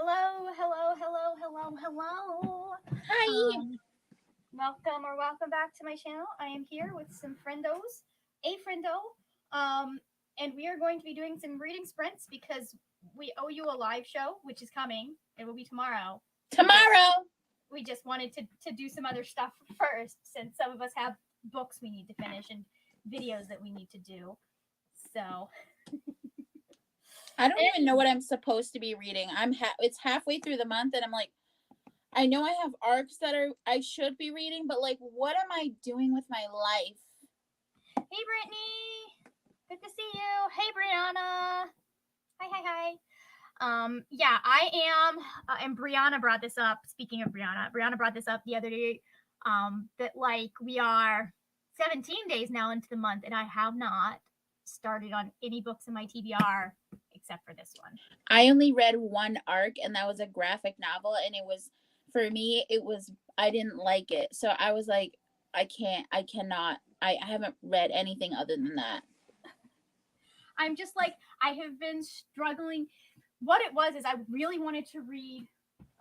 Hello, hello, hello, hello, hello. Hi. Um, welcome back to my channel. I am here with some friendos, a friendo, um, and we are going to be doing some reading sprints because we owe you a live show, which is coming. It will be tomorrow. Tomorrow. We just wanted to do some other stuff first, since some of us have books we need to finish and videos that we need to do. So, I don't even know what I'm supposed to be reading. It's halfway through the month and I'm like, I know I have arcs that I should be reading, but like what am I doing with my life? hey Brittany, good to see you. Hey Brianna. Hi, hi, hi. Yeah, I am, and Brianna brought this up. Speaking of Brianna brought this up the other day. That like we are 17 days now into the month, and I have not started on any books in my TBR except for this one. I only read one arc and that was a graphic novel, and it was, for me, I didn't like it. So I was like, I haven't read anything other than that. I'm just like, I have been struggling. What it was is I really wanted to read.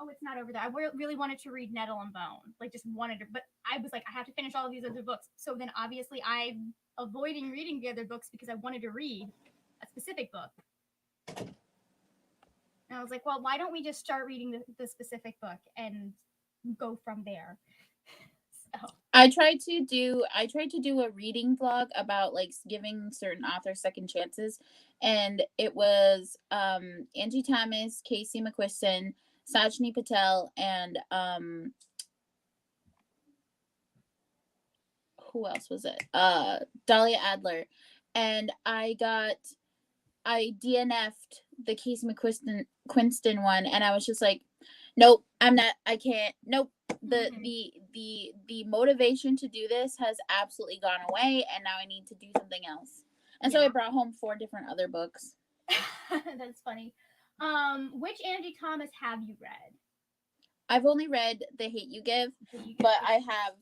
Oh, it's not over there. I really wanted to read Nettle and Bone, like just wanted to, but I was like, I have to finish all of these other books. So then obviously I'm avoiding reading the other books because I wanted to read a specific book. And I was like, well, why don't we just start reading the specific book and go from there? So I tried to do a reading vlog about like giving certain authors second chances, and it was Angie Thomas, Casey McQuiston, Sajni Patel, and who else was it? Dahlia Adler. And I DNF'd the Casey McQuiston one, and I was just like, nope, I can't. Nope. The motivation to do this has absolutely gone away, and now I need to do something else. And so I brought home 4 different other books. That's funny. Which Angie Thomas have you read? I've only read The Hate You Give, but I have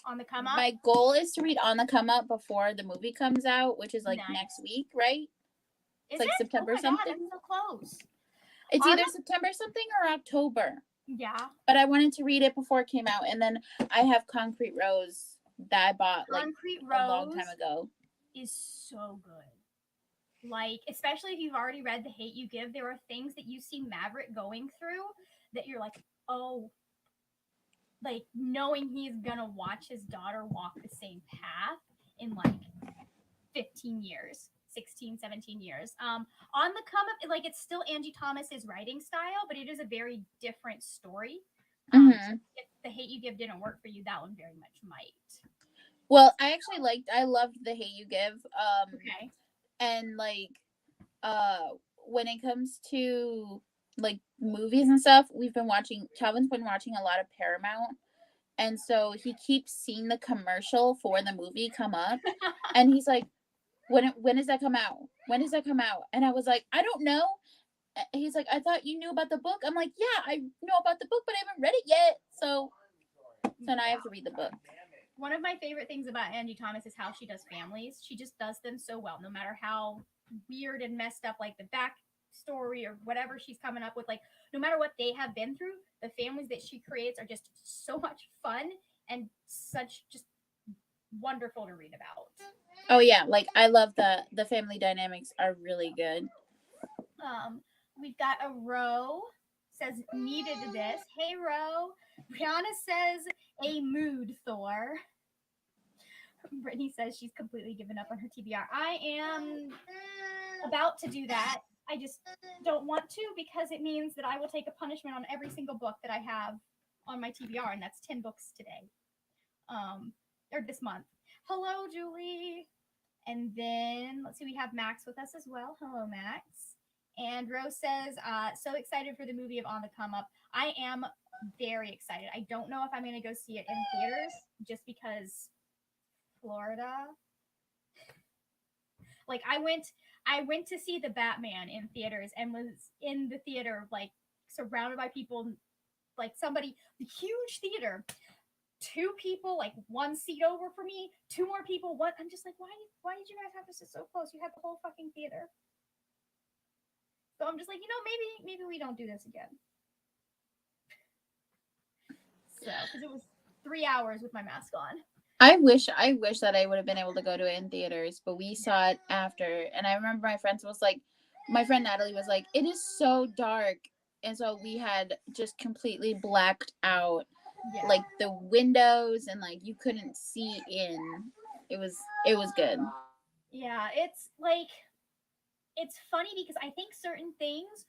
On the Come Up. My goal is to read On the Come Up before the movie comes out, which is like next week, right? It's like September something. God, that's so close. It's either September something or October. Yeah. But I wanted to read it before it came out, and then I have Concrete Rose that I bought like a long time ago. Is so good. Like, especially if you've already read The Hate You Give, there are things that you see Maverick going through that you're like, oh, like knowing he's gonna watch his daughter walk the same path in like 15 years. 16, 17 years. On the Come Up, like it's still Angie Thomas's writing style, but it is a very different story. So if The Hate You Give didn't work for you, that one very much might. Well, I loved The Hate You Give. Okay. And like, when it comes to like movies and stuff, Calvin's been watching a lot of Paramount. And so he keeps seeing the commercial for the movie come up. And he's like, when does that come out? When does that come out? And I was like, I don't know. He's like, I thought you knew about the book. I'm like, yeah, I know about the book, but I haven't read it yet. So now I have to read the book. One of my favorite things about Angie Thomas is how she does families. She just does them so well, no matter how weird and messed up, like the backstory or whatever she's coming up with. Like, no matter what they have been through, the families that she creates are just so much fun and such just wonderful to read about. Oh yeah, like I love the family dynamics are really good. We've got a Row says needed this. Hey Row. Brianna says a mood Thor. Brittany says she's completely given up on her TBR. I am about to do that. I just don't want to because it means that I will take a punishment on every single book that I have on my TBR, and that's 10 books today. Or this month. Hello, Julie. And then let's see, we have Max with us as well. Hello, Max. And Rose says, so excited for the movie of On the Come Up. I am very excited. I don't know if I'm going to go see it in theaters just because Florida. Like I went to see the Batman in theaters and was in the theater like surrounded by people, like somebody, the huge theater. 2 people, like 1 seat over for me, 2 more people. What? I'm just like, why did you guys have to sit so close? You had the whole fucking theater. So I'm just like, maybe we don't do this again. So, because it was 3 hours with my mask on. I wish that I would have been able to go to it in theaters, but we saw it after. And I remember my friend Natalie was like, it is so dark. And so we had just completely blacked out like the windows, and like you couldn't see in. It was good. Yeah, it's like, it's funny because I think certain things,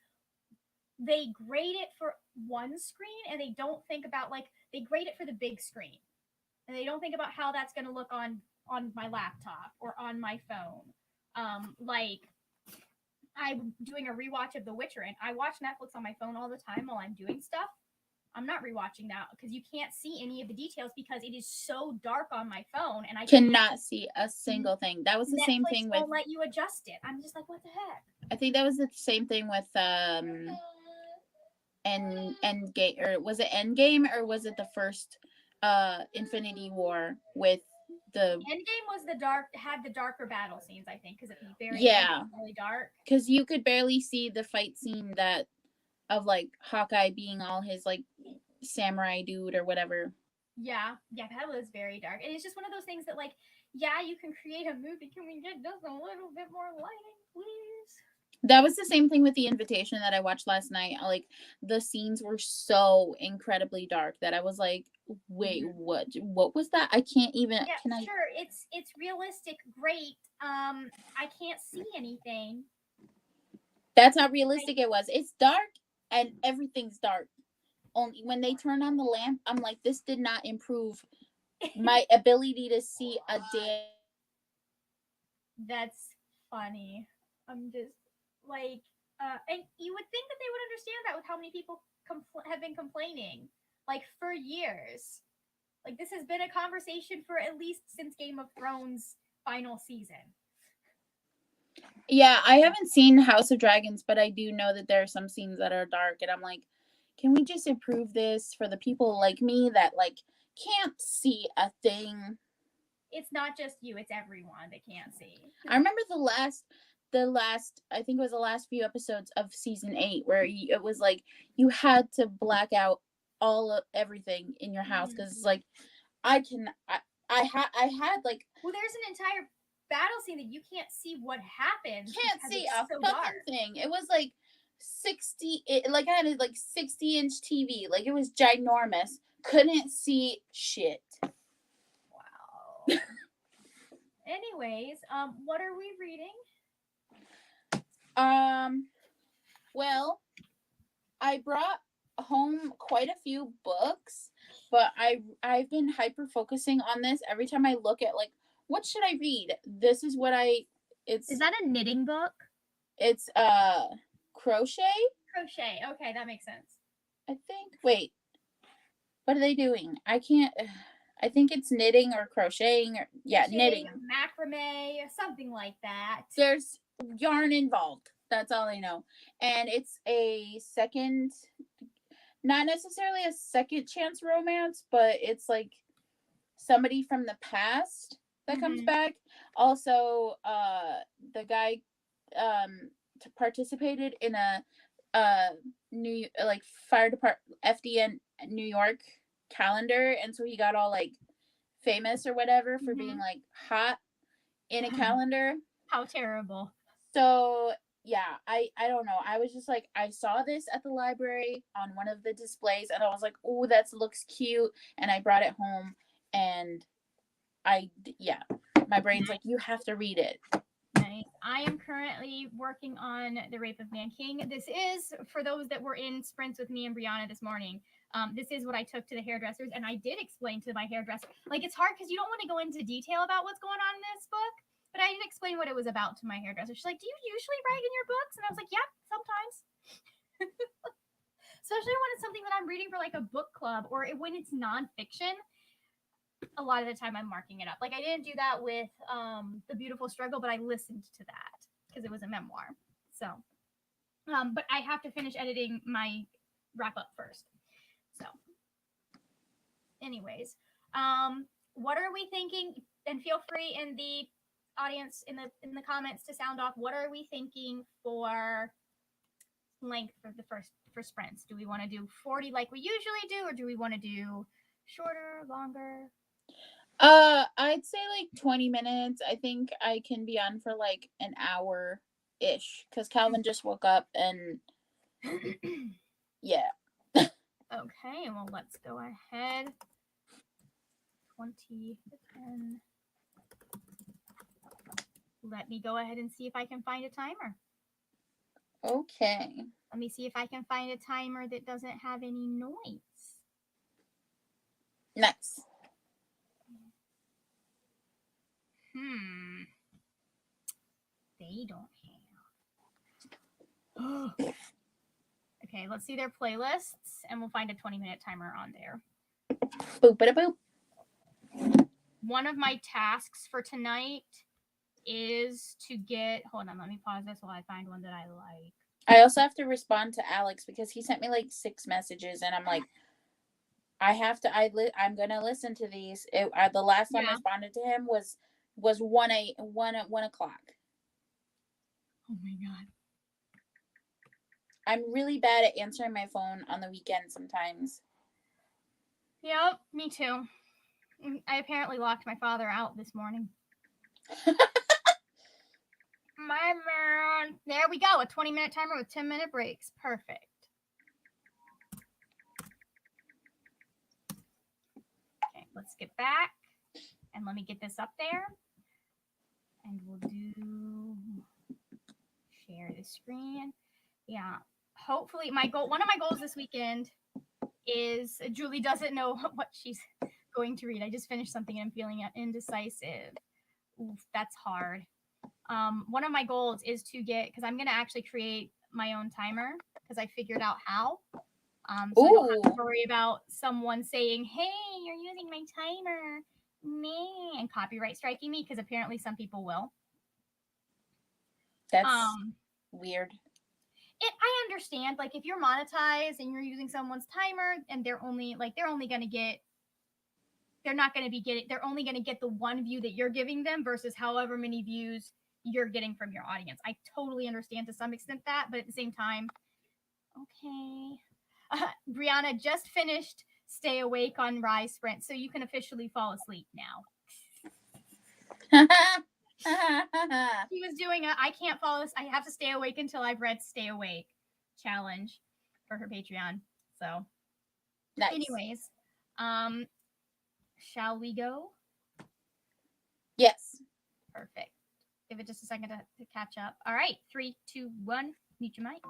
they grade it for one screen and they don't think about, like, they grade it for the big screen and they don't think about how that's going to look on my laptop or on my phone. Like, I'm doing a rewatch of The Witcher, and I watch Netflix on my phone all the time while I'm doing stuff. I'm not rewatching that because you can't see any of the details because it is so dark on my phone, and I cannot see a single thing. That was the Netflix same thing with. Won't let you adjust it. I'm just like, what the heck? I think that was the same thing with Endgame, or was it Endgame, or was it the first Infinity War with the Endgame was had the darker battle scenes, I think, because at the very Yeah. end it was really dark. Because you could barely see the fight scene of like Hawkeye being all his like samurai dude or whatever. Yeah, that was very dark. And it's just one of those things that, like, yeah, you can create a movie. Can we get just a little bit more lighting, please? That was the same thing with The Invitation that I watched last night. Like, the scenes were so incredibly dark that I was like, wait, what was that? I can't even. Yeah, sure, it's realistic, great. I can't see anything. That's how realistic it was. It's dark and everything's dark. Only when they turn on the lamp, I'm like, this did not improve my ability to see a day. That's funny. I'm just like, and you would think that they would understand that with how many people have been complaining, like, for years. Like, this has been a conversation for at least since Game of Thrones final season. Yeah, I haven't seen House of Dragons, but I do know that there are some scenes that are dark, and I'm like, can we just improve this for the people like me that like can't see a thing? It's not just you, it's everyone that can't see. I remember the last I think it was the last few episodes of season 8 where it was like you had to black out everything in your house because it's like I had like, well, there's an entire battle scene that you can't see what happens. Can't see a so fucking dark. thing. It was like 60, like I had a like 60-inch TV, like it was ginormous. Couldn't see shit. Wow. Anyways, what are we reading? Well, I brought home quite a few books, but I've been hyper focusing on this. Every time I look at like, what should I read? This is what Is that a knitting book? It's crochet. Crochet. Okay, that makes sense. I think. Wait, what are they doing? I can't. I think it's knitting or crocheting or knitting, macrame, something like that. There's yarn involved. That's all I know. And it's a second, not necessarily a second chance romance, but it's like somebody from the past that comes back. Also, the guy participated in a new like fire department FDN New York calendar, and so he got all like famous or whatever for being like hot in a calendar. How terrible. So yeah, I don't know. I was just like, I saw this at the library on one of the displays, and I was like, oh, that looks cute, and I brought it home, and my brain's like, you have to read it. Nice. I am currently working on The Rape of Nanking. This is, for those that were in sprints with me and Brianna this morning, this is what I took to the hairdressers, and I did explain to my hairdresser. Like, it's hard because you don't want to go into detail about what's going on in this book, but I did explain what it was about to my hairdresser. She's like, do you usually write in your books? And I was like, yeah, sometimes. Especially when it's something that I'm reading for like a book club, or when it's nonfiction. A lot of the time I'm marking it up. Like, I didn't do that with The Beautiful Struggle, but I listened to that because it was a memoir. So, but I have to finish editing my wrap up first. So, anyways, what are we thinking? And feel free in the audience, in the comments, to sound off. What are we thinking for length for the for sprints? Do we want to do 40 like we usually do, or do we want to do shorter, longer? I'd say like 20 minutes. I think I can be on for like an hour ish because Calvin just woke up and yeah. Okay, well, let's go ahead. 20 to 10. Let me go ahead and see if I can find a timer. Okay. Let me see if I can find a timer that doesn't have any noise. Nice. They don't have. Okay, let's see their playlists, and we'll find a 20-minute timer on there. Boop, bada, boop. One of my tasks for tonight is to get. Hold on, let me pause this while I find one that I like. I also have to respond to Alex because he sent me like 6 messages, and I'm like, I have to. I'm gonna listen to these. The last time I responded to him was 1 o'clock. Oh my god. I'm really bad at answering my phone on the weekend sometimes. Yep, me too. I apparently locked my father out this morning. My man. There we go. A 20-minute timer with 10-minute breaks. Perfect. Okay, let's get back. And let me get this up there. And we'll do share the screen. Yeah. Hopefully one of my goals this weekend is Julie doesn't know what she's going to read. I just finished something and I'm feeling indecisive. Oof, that's hard. One of my goals is to get, because I'm going to actually create my own timer because I figured out how. So I don't have to worry about someone saying, hey, you're using my timer, me, and copyright striking me, because apparently some people will. That's weird. I understand, like, if you're monetized and you're using someone's timer and they're only going to get, they're only going to get the one view that you're giving them versus however many views you're getting from your audience. I totally understand to some extent that, but at the same time, okay. Brianna just finished Stay Awake on Rise Sprint, so you can officially fall asleep now. She was doing I can't fall asleep. I have to stay awake until I've read Stay Awake challenge for her Patreon. So, nice. Anyways, shall we go? Yes. Perfect. Give it just a second to catch up. All right, 3, 2, 1. Mute your mic.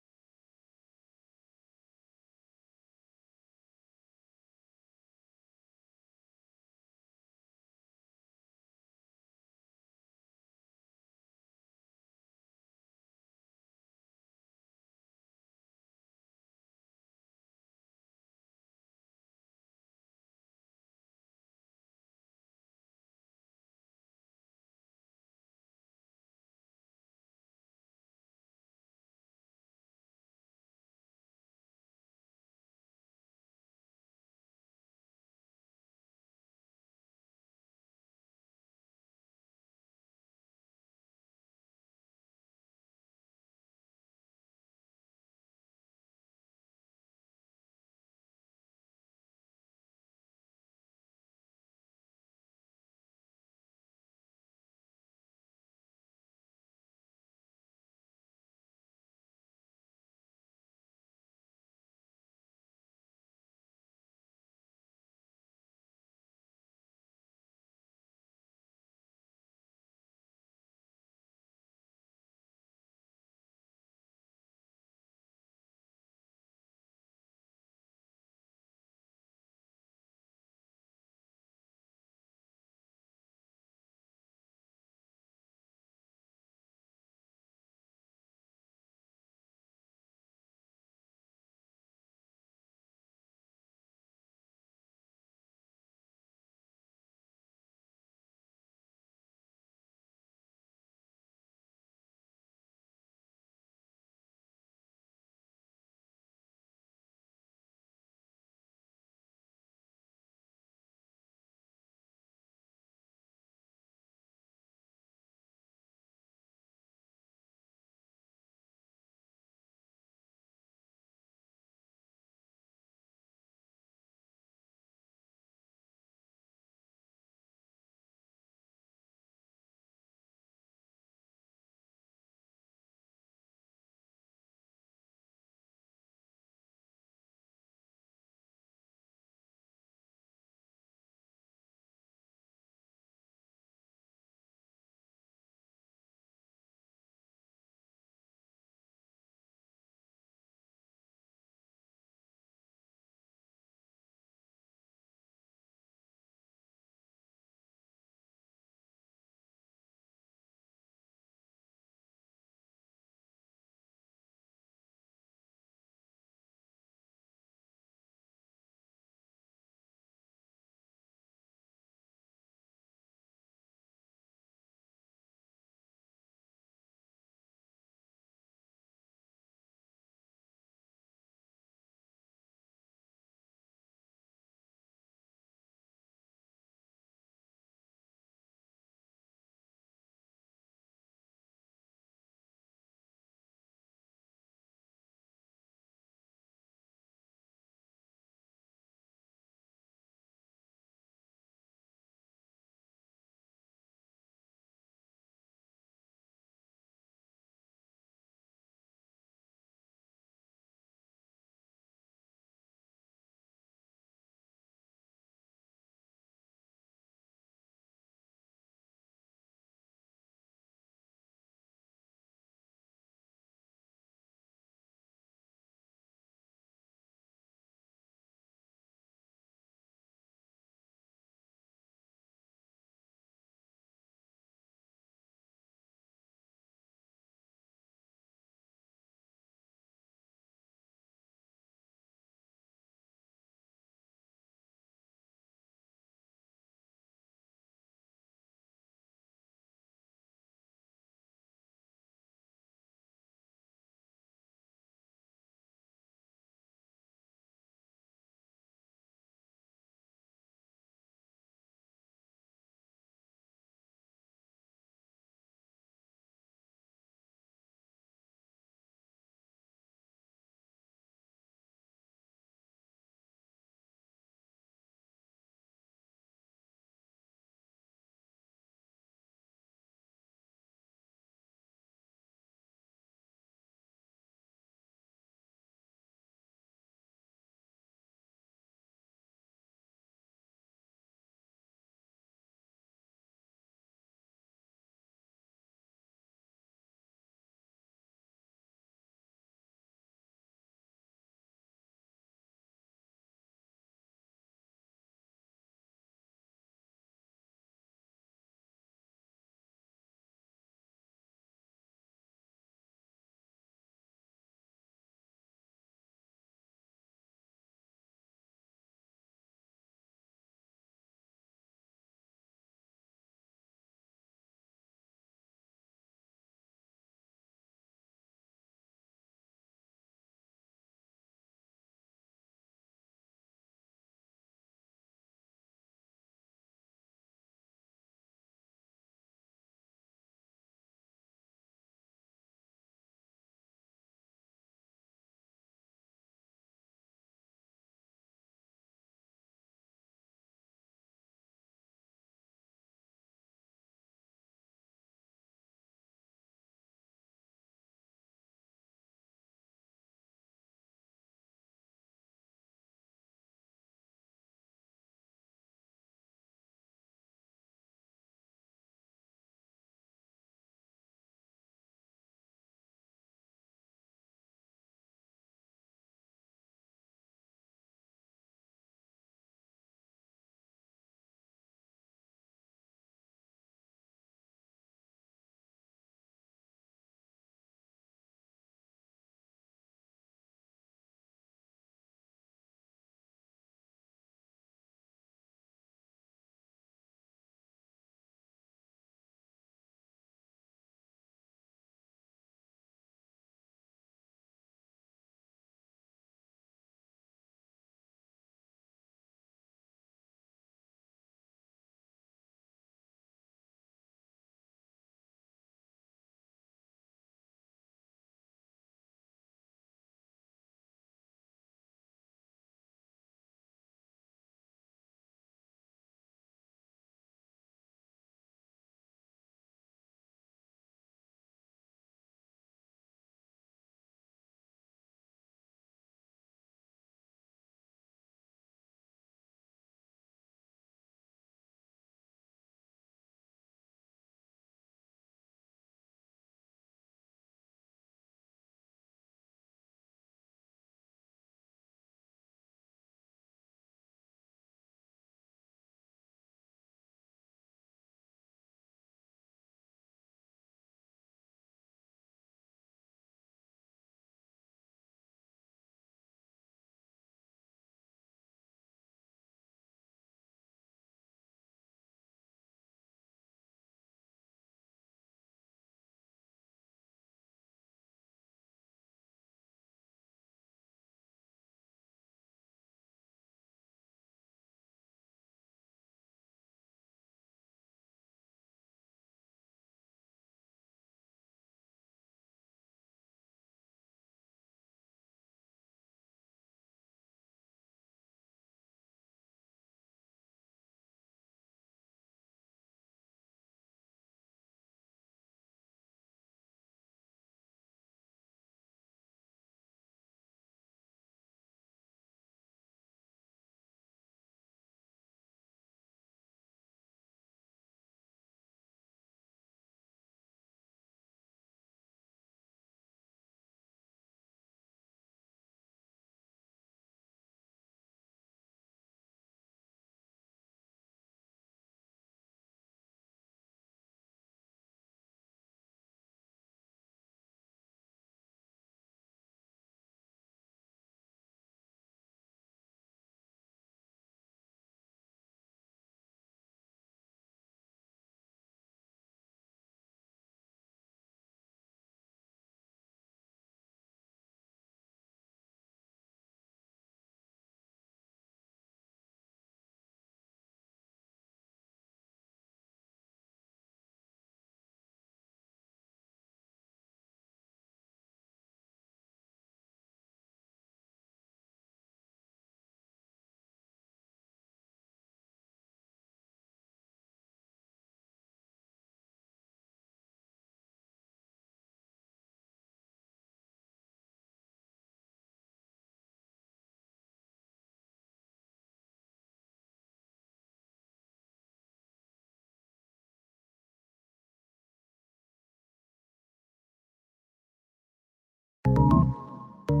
Okay.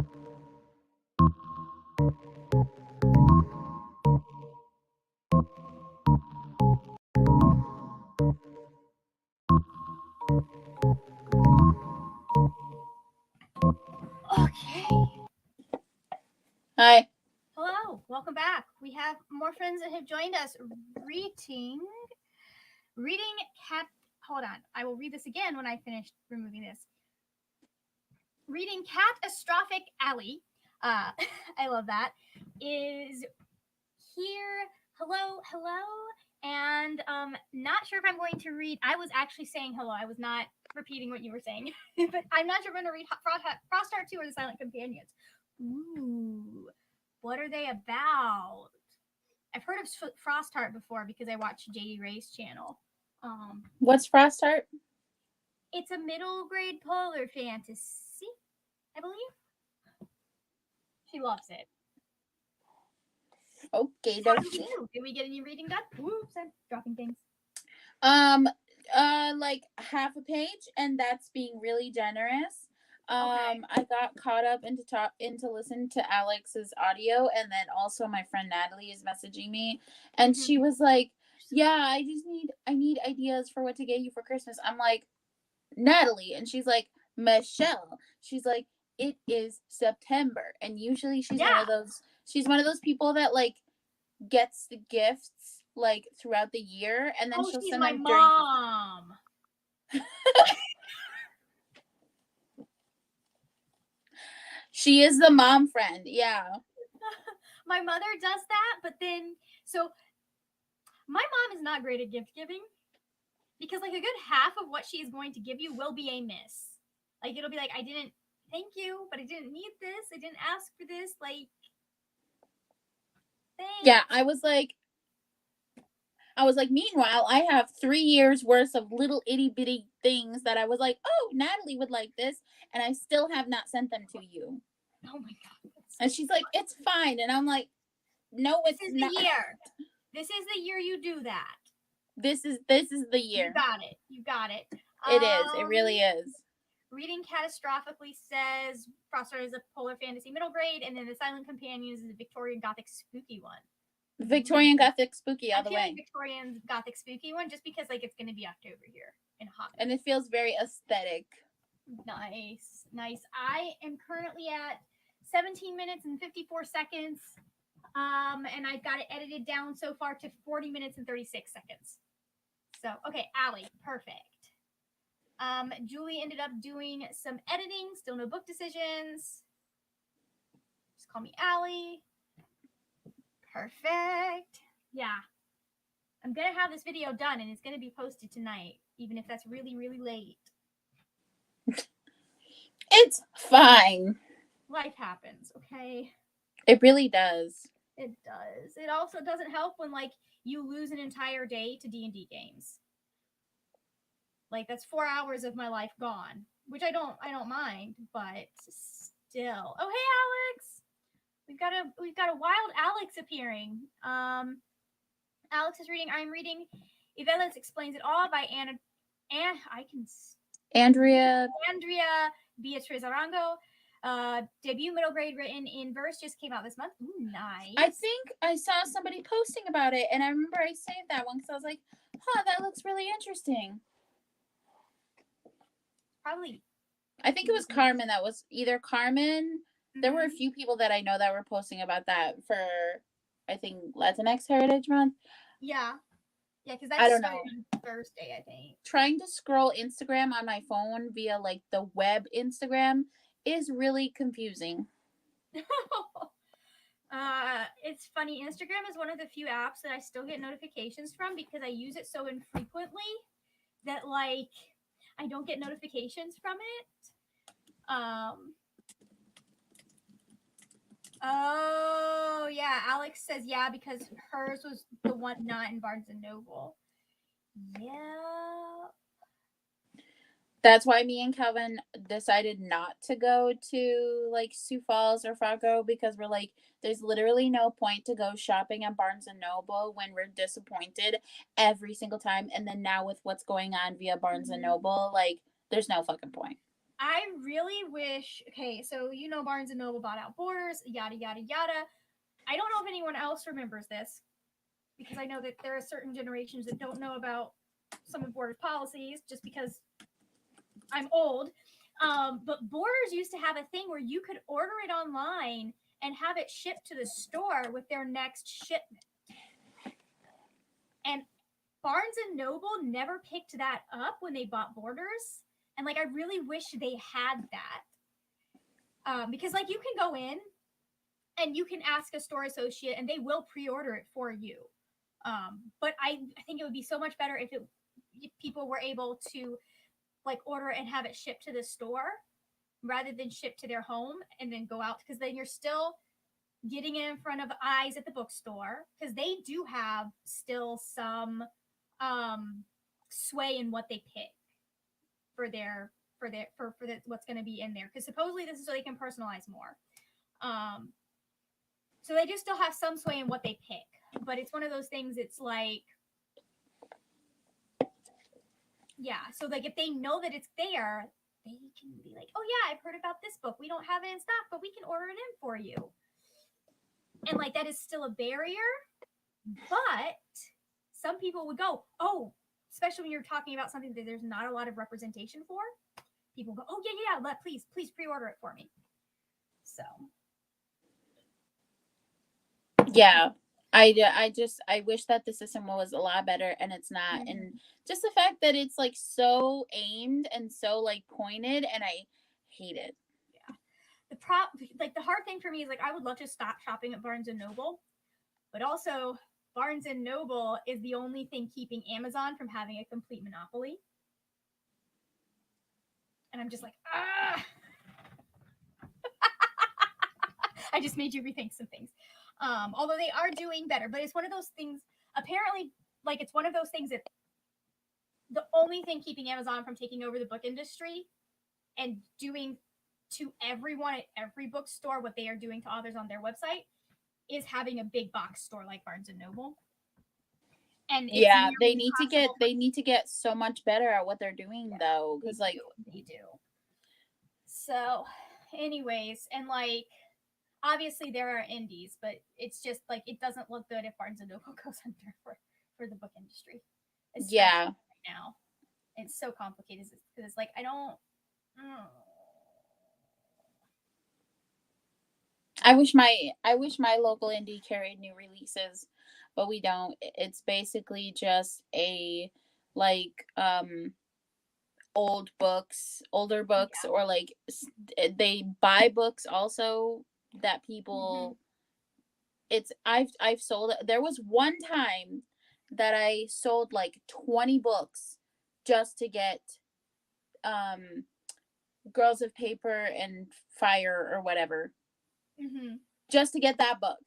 Hi. Hello, welcome back. We have more friends that have joined us. Reading cat. Hold on, I will read this again when I finish removing this. Reading Catastrophic Alley. I love that. Is here. Hello, and not sure if I'm going to read. I was actually saying hello. I was not repeating what you were saying, but I'm not sure if I'm going to read Frost Heart 2 or The Silent Companions. Ooh, what are they about? I've heard of Frost Heart before because I watched JD Ray's channel. What's Frost Heart? It's a middle grade polar fantasy, I believe. She loves it. Okay, How dokie. did we do? Did we get any reading done? Whoops, I'm dropping things. Like half a page, and that's being really generous. Okay. I got caught up into listen to Alex's audio, and then also my friend Natalie is messaging me, and she was like, "Yeah, I need ideas for what to get you for Christmas." I'm like, Natalie, and she's like, Michelle. She's like, it is September, and usually she's one of those. She's one of those people that like gets the gifts like throughout the year, and then she'll she's send my them mom. She is the mom friend, yeah. My mother does that, but then so my mom is not great at gift giving because like a good half of what she is going to give you will be a miss. Like it'll be like, I didn't thank you, but I didn't need this. I didn't ask for this. Like, thanks. Yeah, I was like, meanwhile, I have 3 years worth of little itty bitty things that I was like, oh, Natalie would like this, and I still have not sent them to you. Oh my god. And she's like, it's fine. And I'm like, no, it's This is not. the year. This is the year you do that. This is the year. You got it. You got it. It is. It really is. Reading Catastrophically says Frost Heart is a polar fantasy middle grade, and then The Silent Companions is a Victorian Gothic spooky one. Victorian Gothic spooky all the way. Victorian Gothic spooky one, just because like it's gonna be October here in hot. And it feels very aesthetic. Nice, nice. I am currently at 17 minutes and 54 seconds. And I've got it edited down so far to 40 minutes and 36 seconds. So, okay, Allie, perfect. Julie ended up doing some editing, still no book decisions. Just call me Allie. Perfect. Yeah. I'm going to have this video done and it's going to be posted tonight, even if that's really, really late. It's fine. Life happens, okay? It really does. It does. It also doesn't help when, like, you lose an entire day to D&D games. Like, that's 4 hours of my life gone, which I don't mind, but still. Oh, hey, Alex! We've got a wild Alex appearing. Alex is reading. I'm reading. Ivelis Explains It All by Andrea Beatriz Arango. Debut middle grade written in verse just came out this month. Ooh, nice. I think I saw somebody posting about it, and I remember I saved that one because I was like, huh, that looks really interesting. Probably. I think it was Carmen that was either Carmen. Mm-hmm. There were a few people that I know that were posting about that for, I think, Latinx Heritage Month. Yeah. Yeah, because I don't know. Thursday, I think. Trying to scroll Instagram on my phone via like the web Instagram is really confusing. It's funny. Instagram is one of the few apps that I still get notifications from because I use it so infrequently that like I don't get notifications from it. Oh yeah, Alex says yeah because hers was the one not in Barnes and Noble. Yeah. That's why me and Calvin decided not to go to like Sioux Falls or Fargo because we're like, there's literally no point to go shopping at Barnes and Noble when we're disappointed every single time. And then now with what's going on via Barnes and Noble, like there's no fucking point. I really wish. Okay, so Barnes and Noble bought out Borders, yada yada yada. I don't know if anyone else remembers this because I know that there are certain generations that don't know about some of Borders policies just because I'm old. But Borders used to have a thing where you could order it online and have it shipped to the store with their next shipment. And Barnes and Noble never picked that up when they bought Borders. And I really wish they had that. Because you can go in and you can ask a store associate and they will pre-order it for you. But I think it would be so much better if people were able to order it and have it shipped to the store rather than shipped to their home and then go out, because then you're still getting it in front of eyes at the bookstore, because they do have still some sway in what they pick for what's going to be in there, because supposedly this is so they can personalize more. So they do still have some sway in what they pick, but it's one of those things. It's yeah. So if they know that it's there, they can be like, oh yeah, I've heard about this book. We don't have it in stock, but we can order it in for you. And that is still a barrier, but some people would go, oh, especially when you're talking about something that there's not a lot of representation for. People go, oh yeah, please pre-order it for me. So yeah, I wish that the system was a lot better, and it's not. Mm-hmm. And just the fact that it's so aimed and so pointed, and I hate it. Yeah. The hard thing for me is I would love to stop shopping at Barnes and Noble, but also Barnes and Noble is the only thing keeping Amazon from having a complete monopoly. And I'm just ah. I just made you rethink some things. Although they are doing better, but it's one of those things, apparently, it's one of those things that the only thing keeping Amazon from taking over the book industry and doing to everyone at every bookstore what they are doing to authors on their website is having a big box store like Barnes and Noble. And yeah, they need to get so much better at what they're doing, though, because they do. So, anyways, and obviously there are indies, but it's just it doesn't look good if Barnes and Noble goes under for the book industry. Yeah. Right now, it's so complicated because I don't. I wish my local indie carried new releases, but we don't. It's basically just a older books, yeah. Or they buy books also that people. Mm-hmm. I've sold. There was one time that I sold 20 books just to get Girls of Paper and Fire or whatever. Mm-hmm. Just to get that book.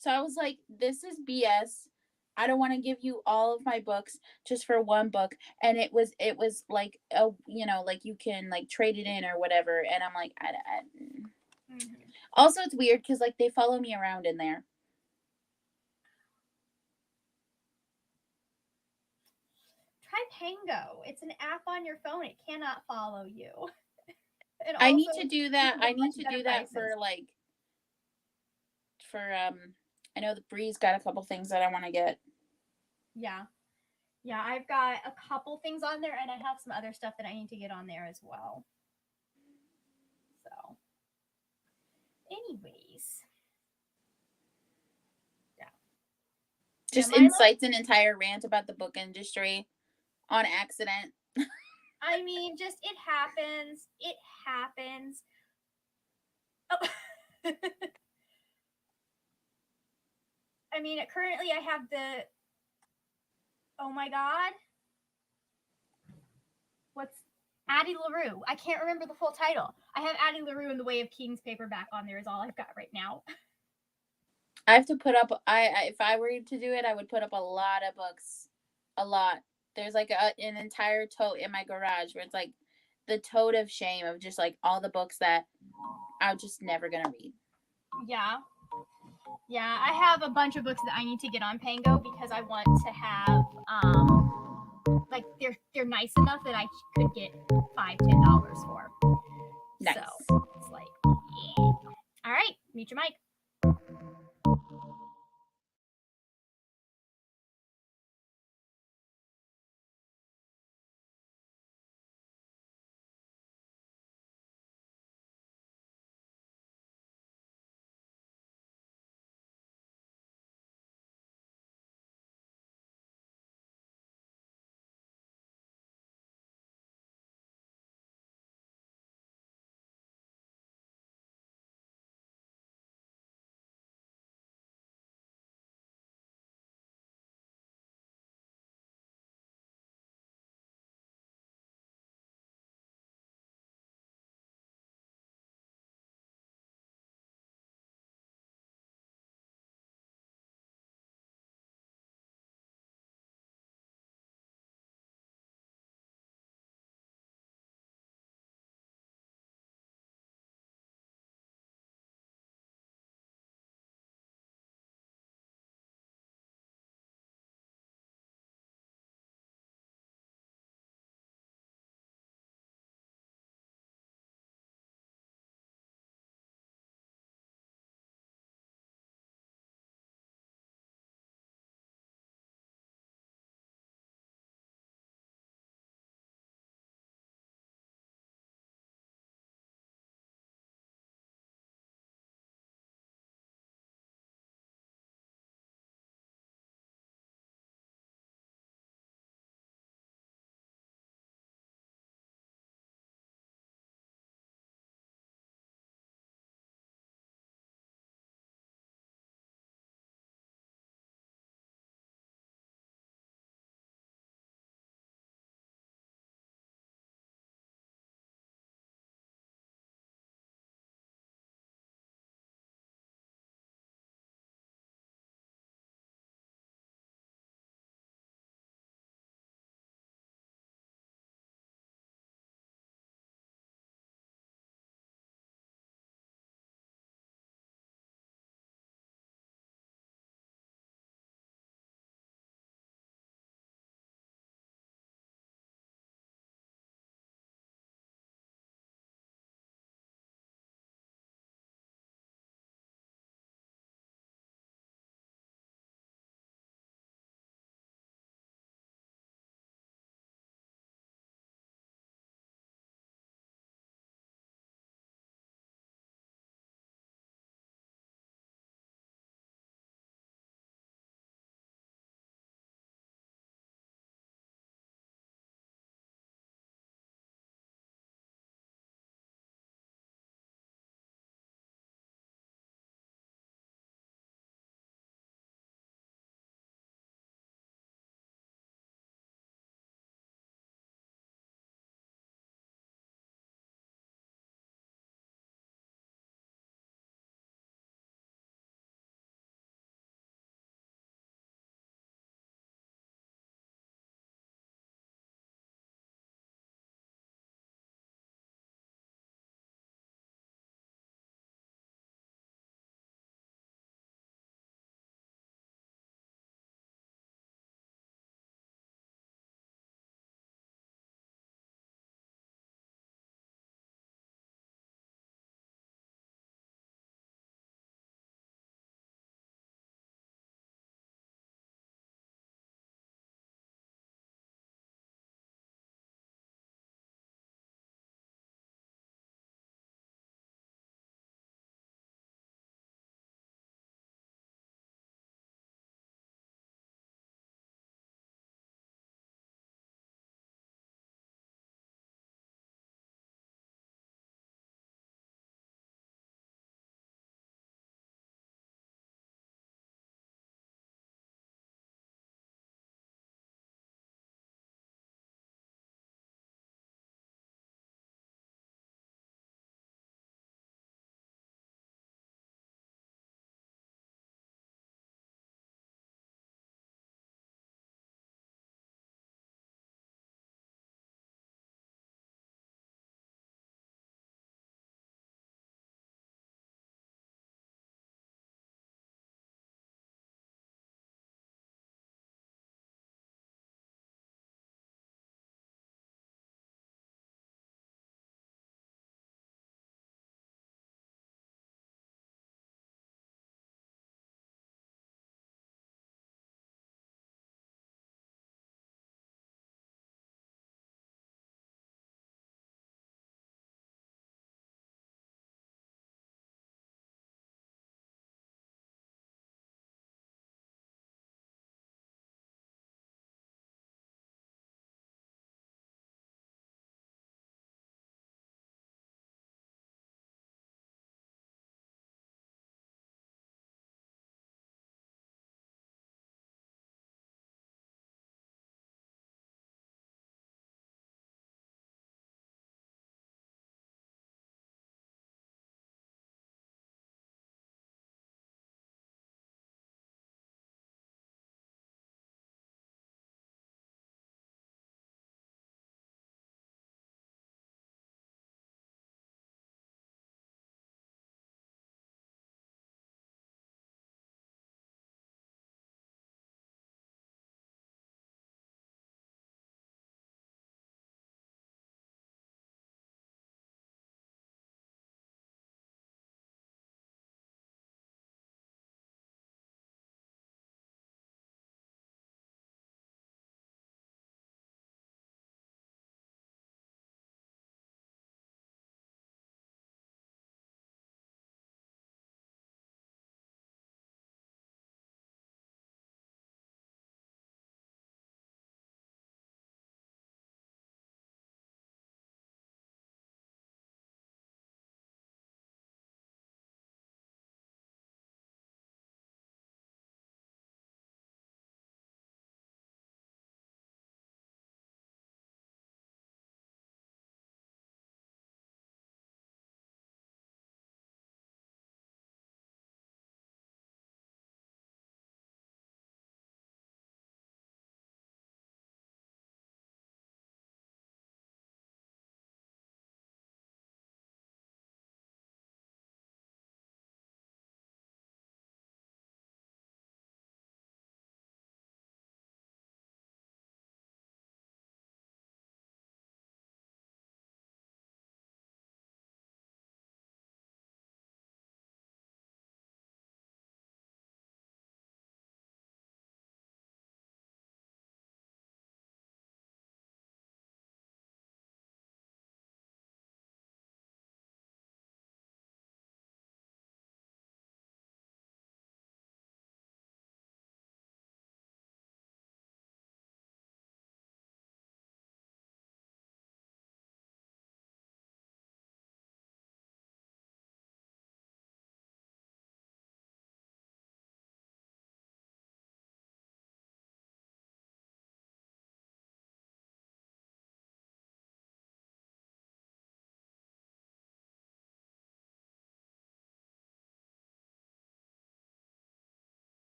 So I was like, this is BS. I don't want to give you all of my books just for one book. And it was you can trade it in or whatever. And I'm like, Mm-hmm. Also, it's weird because they follow me around in there. Try Pango. It's an app on your phone. It cannot follow you. I need to do that. I need to do that for I know the Bree's got a couple things that I want to get. Yeah, I've got a couple things on there, and I have some other stuff that I need to get on there as well. So, anyways, yeah. Just incites an entire rant about the book industry on accident. I mean, just it happens. It happens. Oh. I mean, currently I have the. Oh my God. What's Addie LaRue? I can't remember the full title. I have Addie LaRue in the Way of Kings paperback on there is all I've got right now. I have to put up. If I were to do it, I would put up a lot of books. A lot. There's an entire tote in my garage where it's the tote of shame of just all the books that I'm just never gonna read. Yeah. Yeah, I have a bunch of books that I need to get on Pango because I want to have like they're nice enough that I could get $5-10 for. Nice. So it's like, yeah. All right, meet your mic.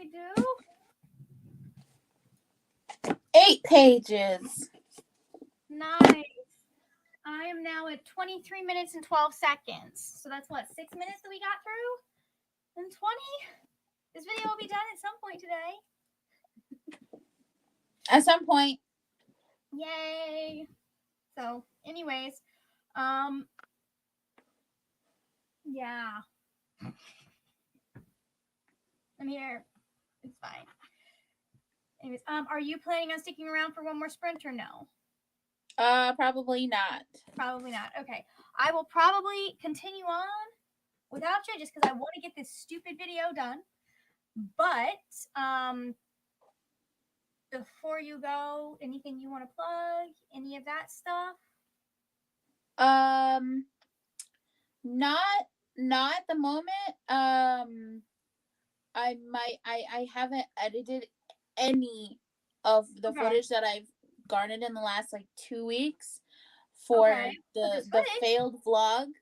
we do? 8 pages. Nice. I am now at 23 minutes and 12 seconds. So that's what, 6 minutes that we got through? And 20? This video will be done at some point today. At some point. Yay. So, anyways, yeah. I'm here. It's fine. Anyways, are you planning on sticking around for one more sprint or no? Probably not. Probably not. Okay. I will probably continue on without you just because I want to get this stupid video done. But before you go, anything you want to plug? Any of that stuff? Not at the moment. I haven't edited any of the Okay. footage that I've garnered in the last like 2 weeks for Okay. the footage. failed vlog.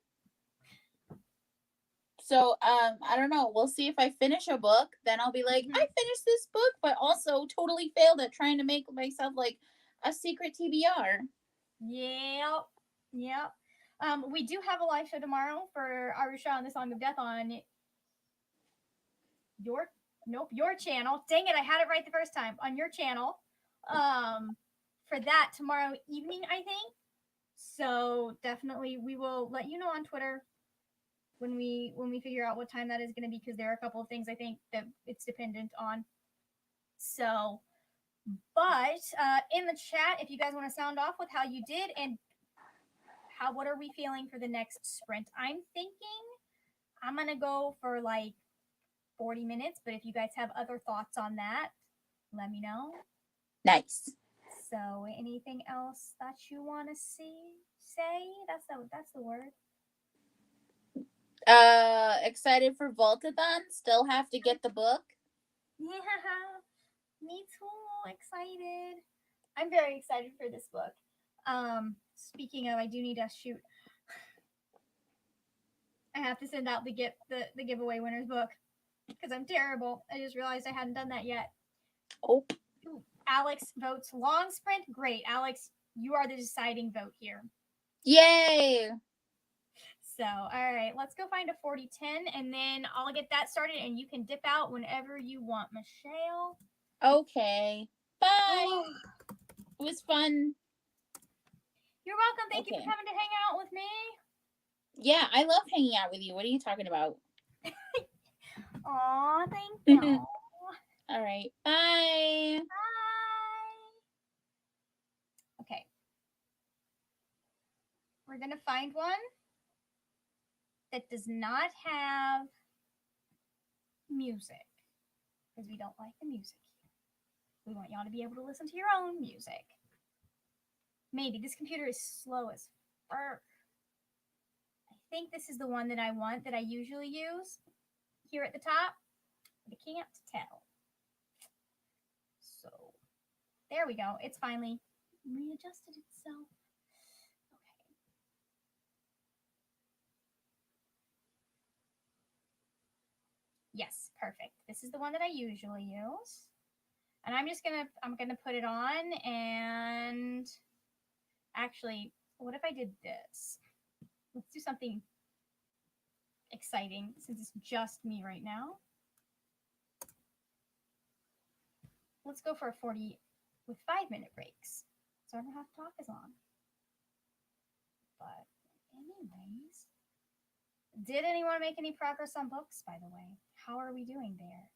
So I don't know. We'll see if I finish a book. Then I'll be like, Mhm. I finished this book, but also totally failed at trying to make myself like a secret TBR. Yep. Yep. We do have a live show tomorrow for Arusha and the Song of Death on your channel. Dang it, I had it right the first time. On your channel. For that tomorrow evening, I think. So definitely we will let you know on Twitter when we figure out what time that is going to be, because there are a couple of things I think that it's dependent on. So, but in the chat, if you guys want to sound off with how you did and what are we feeling for the next sprint? I'm thinking I'm gonna go for like 40 minutes, but if you guys have other thoughts on that, let me know. Nice. So, anything else that you want to say? That's the word. Excited for Voltathon. Still have to get the book. Yeah, me too. Excited. I'm very excited for this book. Speaking of, I do need to shoot. I have to send out the giveaway winners book because I'm terrible. I just realized I hadn't done that yet. Oh. Ooh, Alex votes long sprint. Great, Alex, you are the deciding vote here. Yay! So, all right, let's go find a 4010 and then I'll get that started and you can dip out whenever you want, Michelle. Okay. Bye. It was fun. You're welcome. Thank you for coming to hang out with me. Yeah, I love hanging out with you. What are you talking about? Aw, thank you. All right. Bye. Bye. Okay. We're going to find one that does not have music because we don't like the music here. We want y'all to be able to listen to your own music. Maybe this computer is slow as fuck. I think this is the one that I want that I usually use here at the top, but I can't tell. So there we go. It's finally readjusted itself. Okay. Yes, perfect. This is the one that I usually use. And I'm gonna put it on, and actually, what if I did this? Let's do something exciting since it's just me right now. Let's go for a 40 with 5-minute breaks, so I don't have to talk as long. But anyways, did anyone make any progress on books, by the way? How are we doing there?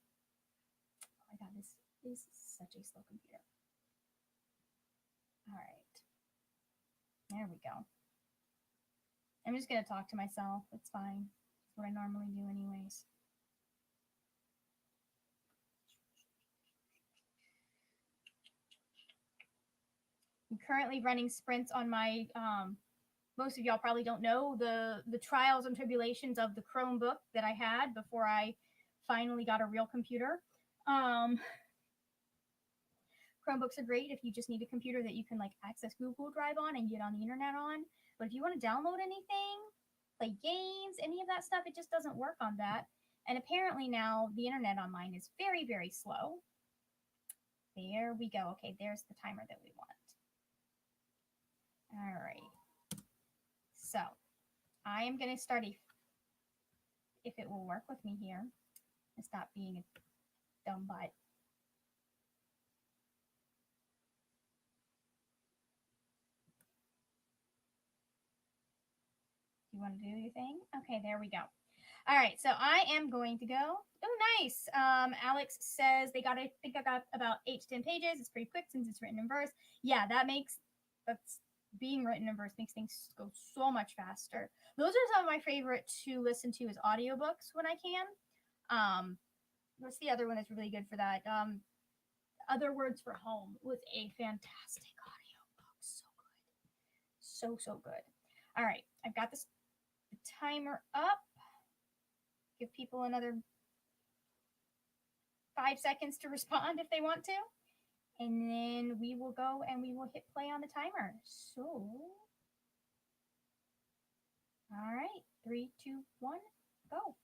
Oh my god, this is such a slow computer. All right. There we go. I'm just going to talk to myself. It's fine. It's what I normally do anyways. I'm currently running sprints on my, most of y'all probably don't know the trials and tribulations of the Chromebook that I had before I finally got a real computer. Chromebooks are great if you just need a computer that you can like access Google Drive on and get on the internet on. But if you want to download anything, play games, any of that stuff, it just doesn't work on that. And apparently now the internet on mine is very, very slow. There we go. Okay, there's the timer that we want. All right. So I am going to start if it will work with me here and stop being a dumb butt. You want to do your thing? Okay, there we go. All right, so I am going to go. Oh, nice. Alex says I think I got about 8 to 10 pages. It's pretty quick since it's written in verse. Yeah, that's being written in verse makes things go so much faster. Those are some of my favorite to listen to as audiobooks when I can. What's the other one that's really good for that? Other Words for Home was a fantastic audiobook. So good. So good. All right, I've got the timer up. Give people another 5 seconds to respond if they want to. And then we will go and we will hit play on the timer. So, all right, 3, 2, 1, go.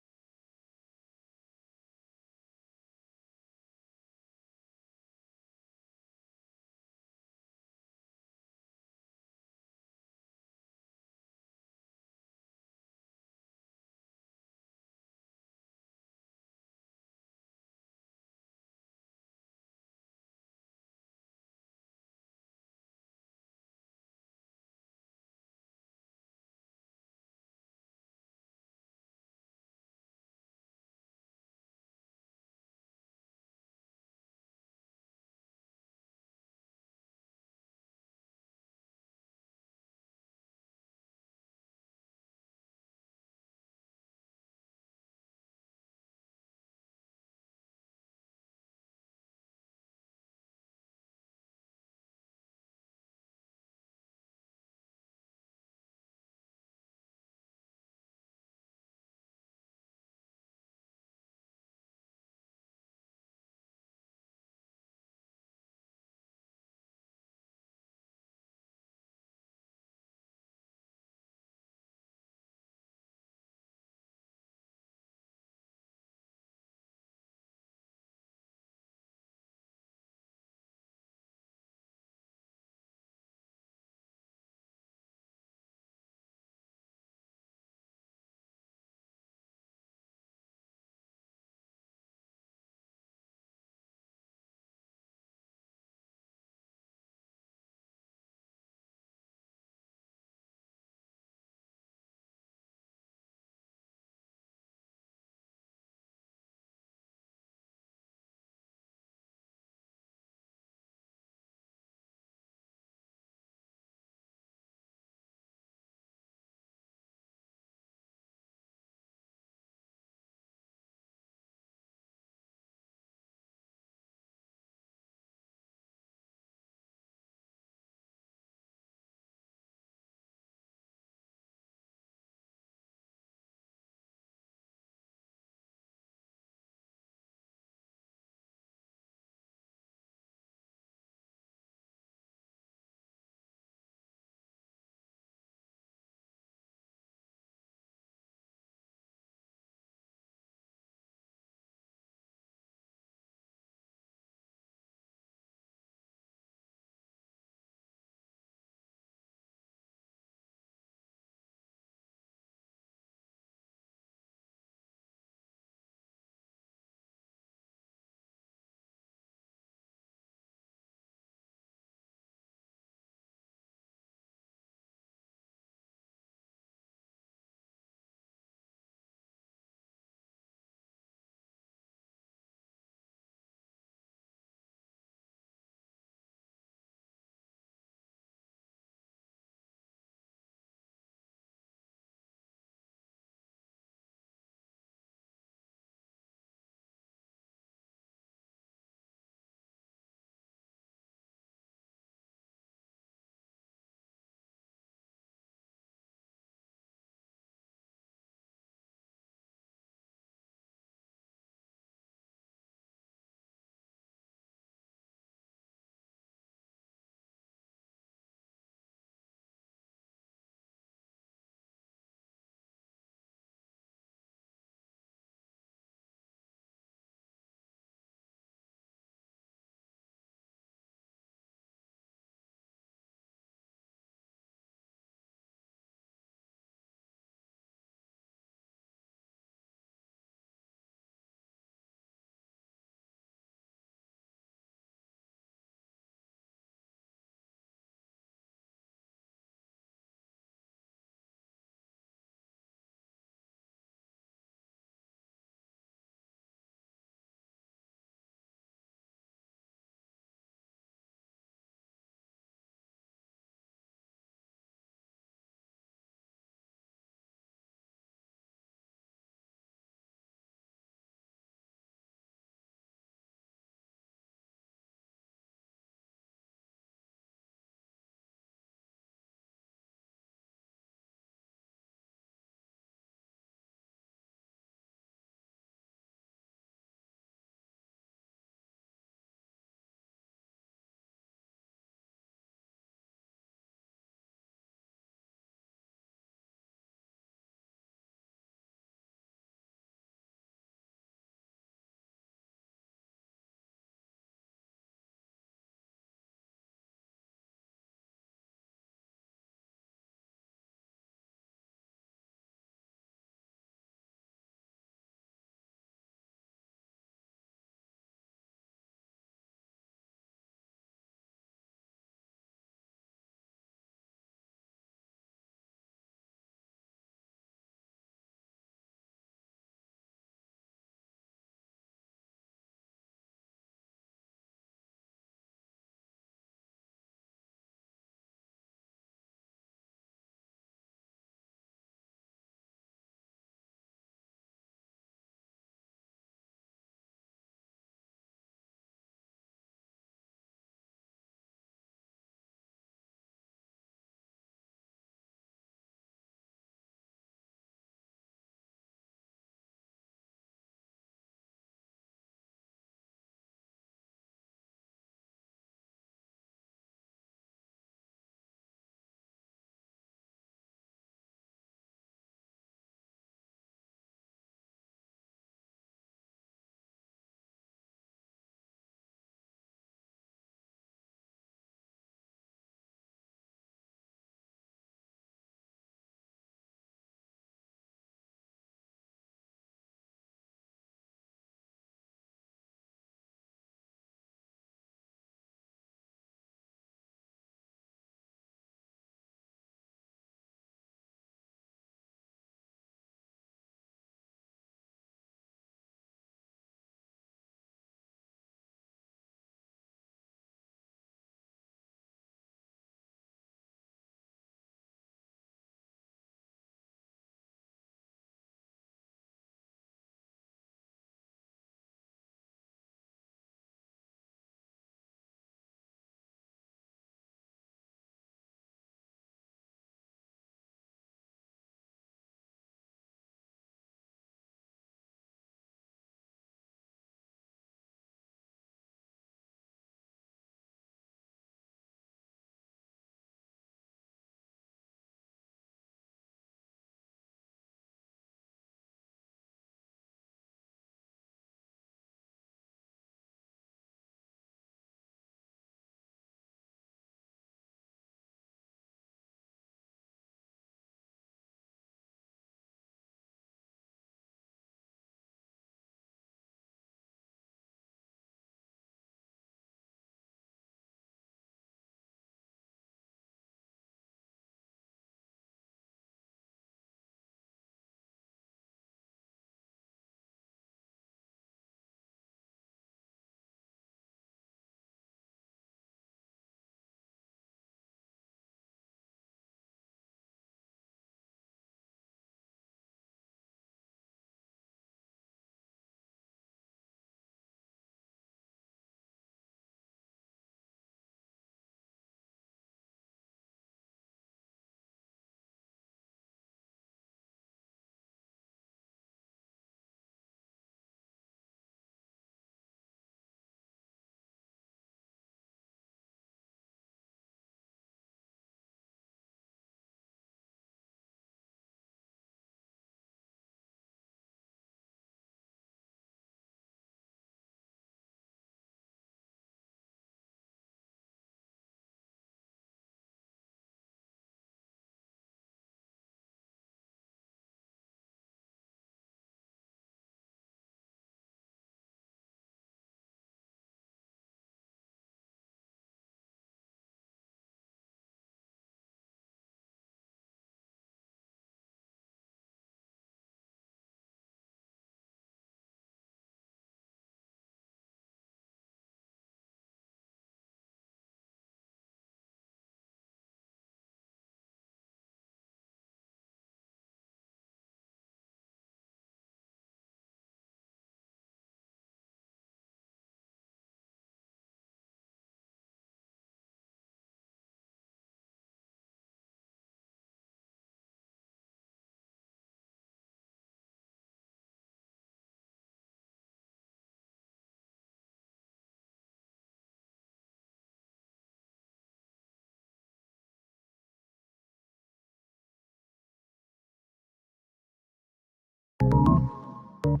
All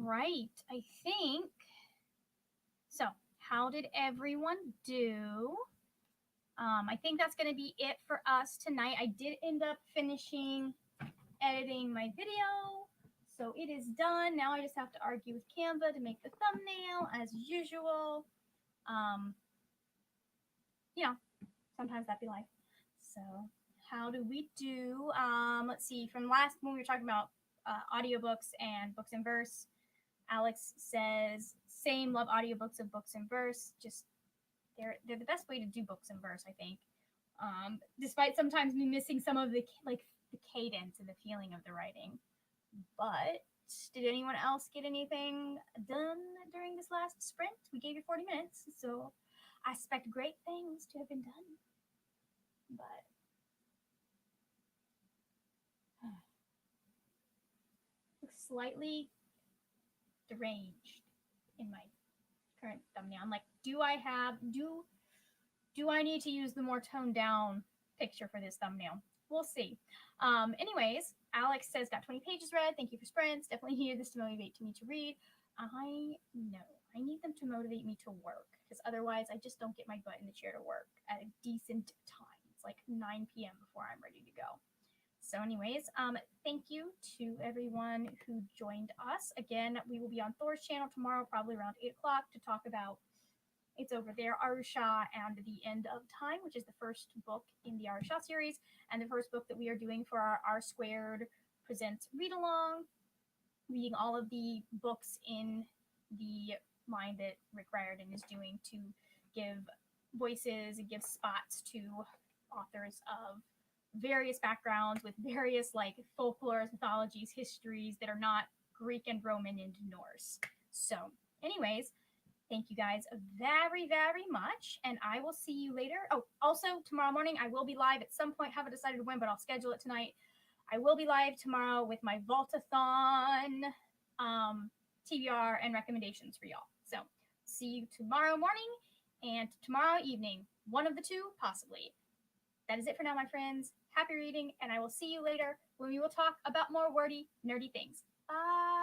right, I think. So, how did everyone do? I think that's going to be it for us tonight. I did end up finishing editing my video, so it is done. Now I just have to argue with Canva to make the thumbnail as usual. You know, sometimes that be life. So, how do we do? Let's see. From last when we were talking about audiobooks and books in verse, Alex says same, love audiobooks of books in verse. Just they're the best way to do books in verse, I think. Despite sometimes me missing some of the the cadence and the feeling of the writing. But did anyone else get anything done during this last sprint? We gave you 40 minutes, so I expect great things to have been done. But looks slightly deranged in my current thumbnail. I'm like, do I need to use the more toned down picture for this thumbnail? We'll see. Anyways, Alex says got 20 pages read. Thank you for sprints. Definitely needed this to motivate me to read. I know. I need them to motivate me to work because otherwise I just don't get my butt in the chair to work at a decent time. It's like 9 p.m. before I'm ready to go. So, anyways, thank you to everyone who joined us. Again, we will be on Thor's channel tomorrow, probably around 8 o'clock, to talk about it's over there, Arusha and the End of Time, which is the first book in the Arusha series, and the first book that we are doing for our R Squared Presents Read Along, reading all of the books in the line that Rick Riordan is doing to give voices and give spots to authors of various backgrounds with various like folklores, mythologies, histories that are not Greek and Roman and Norse. So, anyways, thank you guys very, very much. And I will see you later. Oh, also, tomorrow morning, I will be live at some point. Haven't decided when, but I'll schedule it tonight. I will be live tomorrow with my Vaultathon TBR and recommendations for y'all. So, see you tomorrow morning and tomorrow evening. One of the two, possibly. That is it for now, my friends. Happy reading, and I will see you later when we will talk about more wordy, nerdy things. Bye.